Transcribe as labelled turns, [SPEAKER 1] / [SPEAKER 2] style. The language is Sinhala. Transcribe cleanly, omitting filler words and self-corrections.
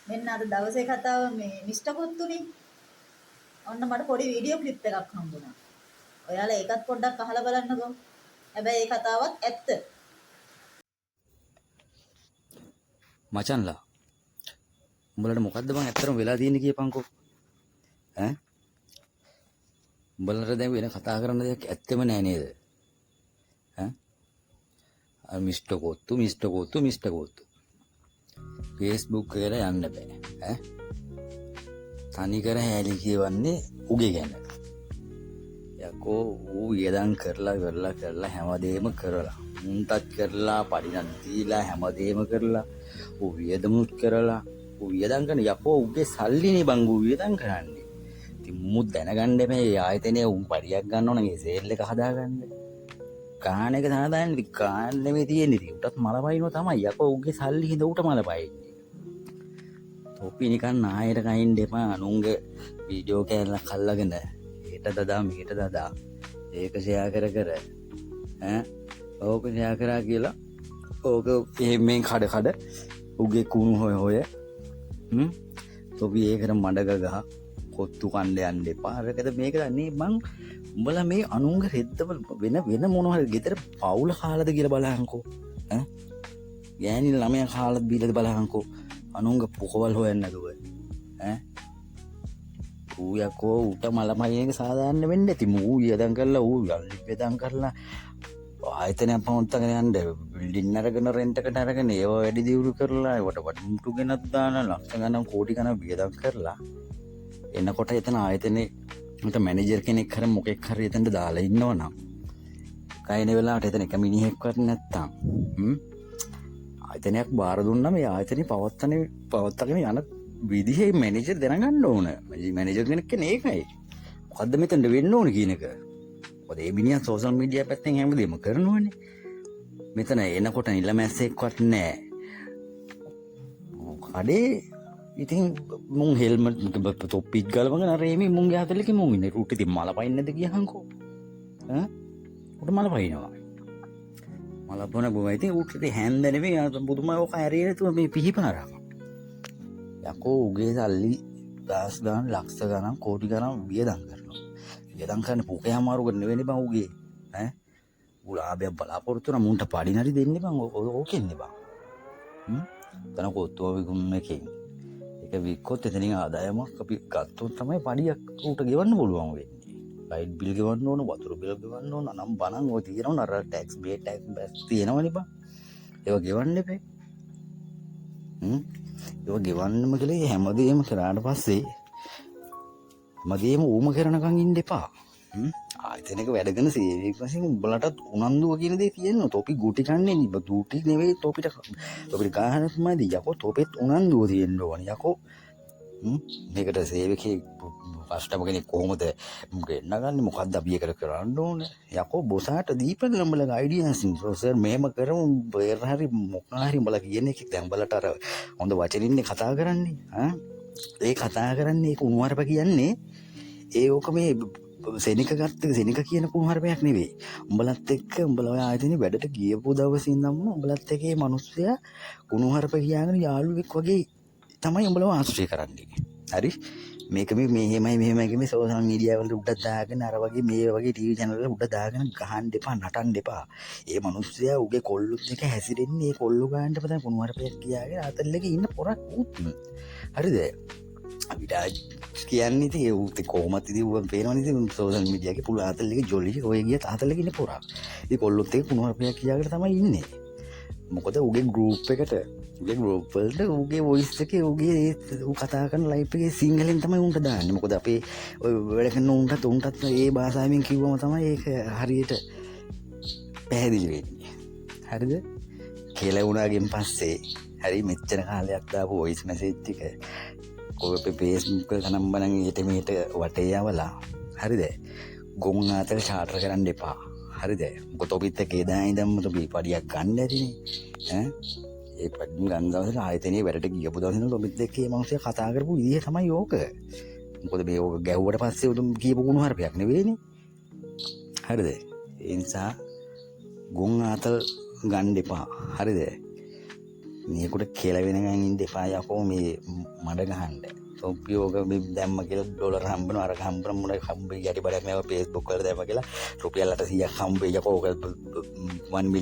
[SPEAKER 1] මෙන්න අද දවසේ කතාව මේ මිස්ටර් කොත්තුනේ. ඔන්න මට පොඩි වීඩියෝ ක්ලිප් එකක් හම්බුණා. ඔයාලා ඒකත් පොඩ්ඩක් අහලා බලන්නකෝ. හැබැයි ඒ කතාවත් ඇත්ත.
[SPEAKER 2] මචන්ලා උඹලට මොකද්ද බං ඇත්තටම වෙලා තියෙන්නේ කියපන්කෝ ඈ උඹලට දැන් වෙන කතා කරන්න දෙයක් ඇත්තෙම නෑ නේද ඈ අර මිස්ටර් කොත්තු Facebook එකට යන්න බෑ ඈ තනි කර හැලි කියවන්නේ උගේ ගැන යකෝ ඌ යදන් කරලා හැමදේම කරලා මුන්ටත් කරලා පරිණත් දීලා හැමදේම කරලා ඌ වියදමුත් කරලා ඌ වියදම් කරන යකෝ උගේ සල්ලිනේ බං ඌ වියදම් කරන්නේ ඉතින් මුත් දැනගන්න මේ ආයතනයේ උන් පරියක් ගන්න ඕන නේ සේල් එක හදාගන්න කාණ එක තමයි දාන්නේ ඉතින් කාණ නෙමෙයි තියෙන්නේ ඉතින් උටත් මල පයින්නවා තමයි යකෝ උගේ සල්ලි හින්දා උට මල පයින්නේ තොපි නිකන් නායර කයින් දෙපා අනුන්ගේ වීඩියෝ කෑල්ලක් අල්ලගෙන හෙට දදා මෙහෙට දදා ඒක ෂෙයා කර ඈ ඕක ෂෙයා කරා කියලා ඕක මේ කඩ උගේ කුණු හොය තොපි ඒකට මඩග ගහ කොත්තු කණ්ඩ යන්න එපා අරකද මේක දන්නේ මං උඹලා මේ අනුන්ගේ රෙද්දවල වෙන මොනවා හරි ගෙදර පවුල කාලද කියලා බලහන්කෝ ඈ ගෑණි ළමයා කාලද බීලද බලහන්කෝ අනුන්ගේ පුකවල් හොයන්න නැතුව ඈ ඌ යකෝ උට මලමයියක සාධාරණ වෙන්න ඇති මූ යදන් කරලා ඌ යල්ලි වෙදන් කරලා ආයතනයක් පවත්වාගෙන යන්න බිල්ඩින් අරගෙන රෙන්ට් එකට අරගෙන ඒව වැඩි දියුණු කරලා ඒවට වටුටු ගෙනත් දාන ලක්ෂ ගණන් කෝටි ගණන් වියදම් කරලා එනකොට එතන ආයතනේ මට මැනේජර් කෙනෙක් හරි මොකෙක් හරි එතනට දාලා ඉන්නවනම් කයින වෙලාවට එතන එක මිනිහෙක්වත් නැත්තම් ආයතනයක් බාර දුන්නා මේ ආයතනේ පවත්වාගෙන යන විදිහේ මැනේජර් දැනගන්න ඕන මැනේජර් කෙනෙක් කියන්නේ ඒකයි මොකද්ද මෙතනට වෙන්න ඕන කියන එක මොකද මේ මිනිහා සෝෂල් මීඩියා පැත්තෙන් හැමදේම කරනවනේ මෙතන එනකොට නිලමැස්සෙක්වත් නැහැ කඩේ ඉතින් මුන් හෙල්මට් තොප්පිත් ගලවගෙන අර එමේ මුන්ගේ අතලක මුන් ඉන්නේ රූට් ඉතින් මල පයින් නැද කියහන්කෝ ඈ උඩ මල පයින්නවා මල පොන බොම ඉතින් උට ඉතින් හැන්ද නෙමෙයි බුදුම ඔක ඇරියේ නැතුව මේ පිහිපාරක් යකෝ උගේ සල්ලි දහස් ගණන් ලක්ෂ ගණන් කෝටි ගණන් වියදම් කරනවා වියදම් කරන පොකේ අමාරු කරන නෙවෙයි බං උගේ ඈ උලාබය බලාපොරොත්තු නම් මුන්ට පඩිනරි දෙන්නේ බං ඕකෙන්නේ බං තන කොත්තුව විකුණන එකෙන් ඒක වික්කොත් එතනින් ආදායමක් අපි ගත්තොත් තමයි පඩියක් උට ගෙවන්න පුළුවන් වෙන්නේ ලයිට් බිල් ගෙවන්න ඕන වතුර බිල් ගෙවන්න ඕන නම් බණන් ඔය තියෙනවනේ අර ටැක්ස් තියෙනවනේ බං ඒවා ගෙවන්න එපේ ඒක ගෙවන්නම කියලා හැමදේම කරාට පස්සේ හැමදේම ඌම කරනකන් ඉන්න එපා ආයතනයක වැඩ කරන සේවයක් වශයෙන් උඹලටත් උනන්දුව කියන දේ තියෙනවා තොපි ගුටි කන්නේ නේ දුටි නෙවෙයි තොපිට ගහනත්මයි යකෝ තොපෙත් උනන්දුව තියෙන්න ඕනේ යකෝ මේකට සේවකේ කස්ටමර් කෙනෙක් කොහොමද ගෙන්නගන්නේ මොකද්ද අපි ඒකට කරන්න ඕනේ යකෝ බොසාට දීපන් උඹලගේ අයිඩියාස් සර් මේම කරමු බේර හරි මොකක් හරි උඹලා කියන එක දැන් උඹලට අර හොඳ වචනින්නේ කතා කරන්නේ ඒ කතා කරන්නේ ඒක උණුවරප කියන්නේ ඒ ඕක මේ සෙනික කියන කුණුහරුපයක් නෙවෙයි උඹලත් එක්ක උඹලා ඔය ආයතනේ වැඩට ගියපු දවසේ ඉඳන්ම උඹලත් එක්ක මේ මිනිස්සයා කුණුහරුප කියාගෙන යාළුවෙක් වගේ තමයි උඹලව ආශ්‍රය කරන්නේ හරි මේක මෙහෙමයි මේ සෝෂල් මීඩියා වල උඩ දාගෙන අර වගේ මේ වගේ ටීවී channel වල උඩ දාගෙන ගහන්න එපා නටන්න එපා ඒ මිනිස්සයා උගේ කොල්ලොත් එක හැසිරෙන්නේ ඒ කොල්ලෝ ගන්නට පතන කුණුහරුපයක් කියාගෙන අතල්ලක ඉන්න පොරක් උත් හරිද අපිට කියන්නේ ඉතින් ඒ උත් කොහොමද ඉතින් ඌ පේනවනේ ඉතින් සෝෂල් මීඩියා එකේ පුළු ආතල්ලක ජොලි ඔය ගියත් ආතල්ලක ඉන්නේ පොරක් ඉතින් කොල්ලොත් එක කුණුහරුපයක් කියාගෙන තමයි ඉන්නේ මොකද උගේ ගෲප් එකට උගේ ගෲප් වලට උගේ වොයිස් එකේ උගේ ඌ කතා කරන ලයිව් එකේ සිංහලෙන් තමයි උන්ට දාන්නේ මොකද අපේ ඔය වැඩ කරන උන්ටත් ඒ භාෂාවෙන් කිව්වම තමයි ඒක හරියට පැහැදිලි වෙන්නේ හරිද කියලා වුණාගෙන් පස්සේ හරි මෙච්චර කාලයක් දාපු වොයිස් මැසේජ් ටික කොහොමද Facebook එක නම්බරන් ඊට මෙහෙට වටේ යවලා හරිද ගොන් ආතල චාටර් කරන්න එපා හරිද මොකද ඔබිත් එක්ක එදා ඉඳන්ම ඔබ පඩියක් ගන්න ඇතිනේ ඈ ඒ පඩිය ගන්න දවසේ ආයතනයේ වැඩට ගියපු දවසේ ඔබිත් එක්ක මේ මිනිස්සු කතා කරපු විදිහ තමයි ඕක මොකද මේ ඕක ගැහුවට පස්සේ උතුම් කියපු ගුණ හරපයක් නෙවෙයිනේ හරිද ඒ නිසා ගොන් ආතල් ගන්න එපා හරිද මේකට කෙලවෙනකන් ඉන්න එපා යකෝ මේ මඩ ගහන්න. තොප්පි ඕක දැම්ම කියලා ඩොලර් හම්බන අර හම්බන මොන හම්බෙයි යටි බඩක් මේවා Facebook වල දැම්ම කියලා රුපියල් 800ක් හම්බෙයි යකෝ ඕක 1